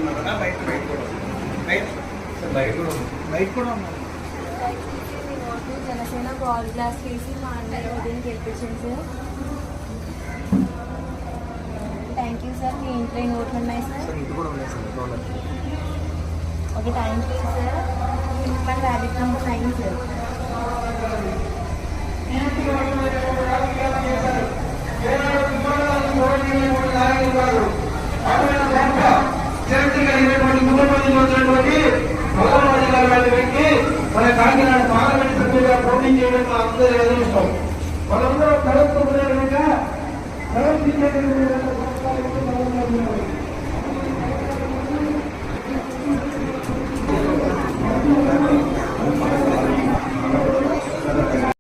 ఉన్నారు కదా, బయట కూడా బయట కూడా ఉన్నారు. జనసేన బాల్ గ్లాస్ వేసి మా అన్నయ్య ఉదయం గెలిపించింది సార్. Thank you sir. మీ ఇంట్లో నోట్లు ఉన్నాయి sir? Okay, thank you sir. మన ర్యాబిట్ నెంబర్ 9 సార్. మన కాకినాడ పార్లమెంట్ సభ్యులుగా పోటీ చేయడం మా అందరి అదృష్టం. మనందరూ ప్రవర్తించే